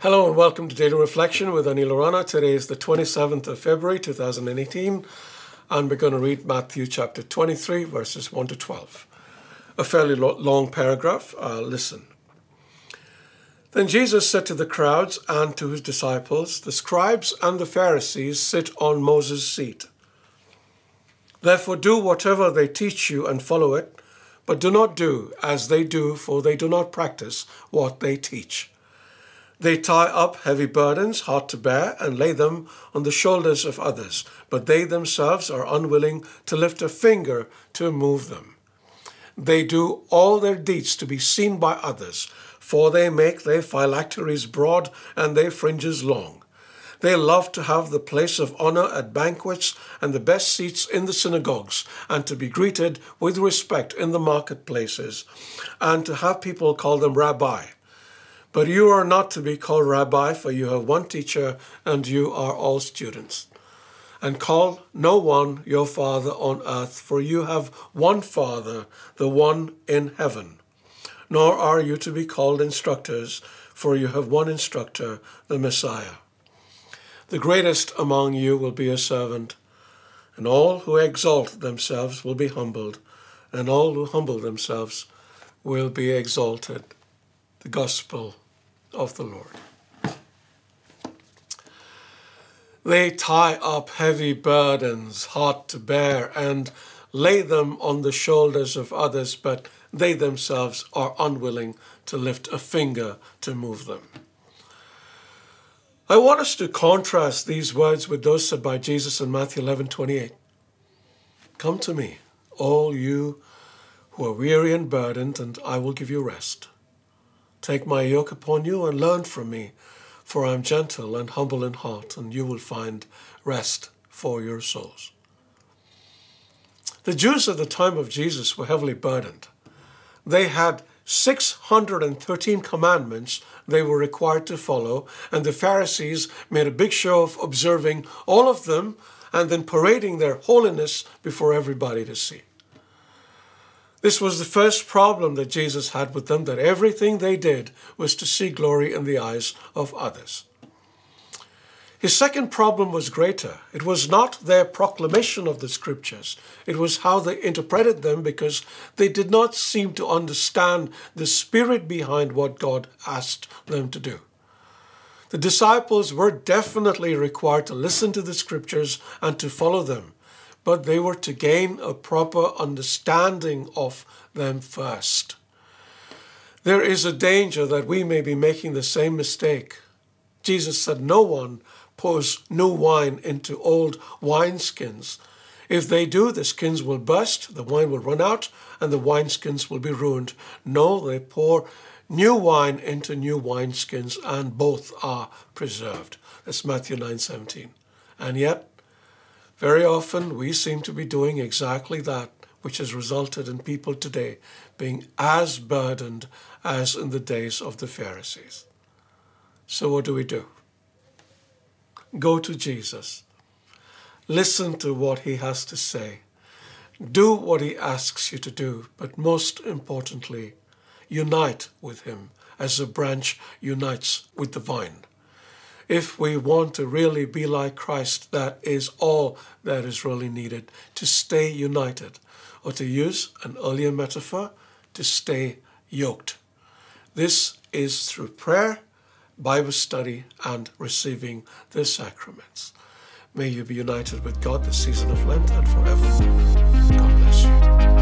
Hello and welcome to Daily Reflection with Aneel Aranha. Today is the 27th of February 2018 and we're going to read Matthew chapter 23 verses 1 to 12. A fairly long paragraph. Listen. Then Jesus said to the crowds and to his disciples, "The scribes and the Pharisees sit on Moses' seat. Therefore do whatever they teach you and follow it, but do not do as they do, for they do not practice what they teach. They tie up heavy burdens, hard to bear, and lay them on the shoulders of others, but they themselves are unwilling to lift a finger to move them. They do all their deeds to be seen by others, for they make their phylacteries broad and their fringes long. They love to have the place of honor at banquets and the best seats in the synagogues, and to be greeted with respect in the marketplaces, and to have people call them rabbi. But you are not to be called rabbi, for you have one teacher, and you are all students. And call no one your father on earth, for you have one Father, the one in heaven. Nor are you to be called instructors, for you have one instructor, the Messiah. The greatest among you will be a servant, and all who exalt themselves will be humbled, and all who humble themselves will be exalted." The Gospel of the Lord. They tie up heavy burdens, hard to bear, and lay them on the shoulders of others, but they themselves are unwilling to lift a finger to move them. I want us to contrast these words with those said by Jesus in Matthew 11:28. "Come to me, all you who are weary and burdened, and I will give you rest. Take my yoke upon you and learn from me, for I am gentle and humble in heart, and you will find rest for your souls." The Jews at the time of Jesus were heavily burdened. They had 613 commandments they were required to follow, and the Pharisees made a big show of observing all of them and then parading their holiness before everybody to see. This was the first problem that Jesus had with them, that everything they did was to see glory in the eyes of others. His second problem was greater. It was not their proclamation of the scriptures. It was how they interpreted them, because they did not seem to understand the spirit behind what God asked them to do. The disciples were definitely required to listen to the scriptures and to follow them, but they were to gain a proper understanding of them first. There is a danger that we may be making the same mistake. Jesus said, "No one pours new wine into old wineskins. If they do, the skins will burst, the wine will run out, and the wineskins will be ruined. No, they pour new wine into new wineskins, and both are preserved." That's Matthew 9:17. And yet, very often we seem to be doing exactly that, which has resulted in people today being as burdened as in the days of the Pharisees. So what do? Go to Jesus. Listen to what he has to say. Do what he asks you to do, but most importantly, unite with him as a branch unites with the vine. If we want to really be like Christ, that is all that is really needed, to stay united, or to use an earlier metaphor, to stay yoked. This is through prayer, Bible study, and receiving the sacraments. May you be united with God this season of Lent and forevermore. God bless you.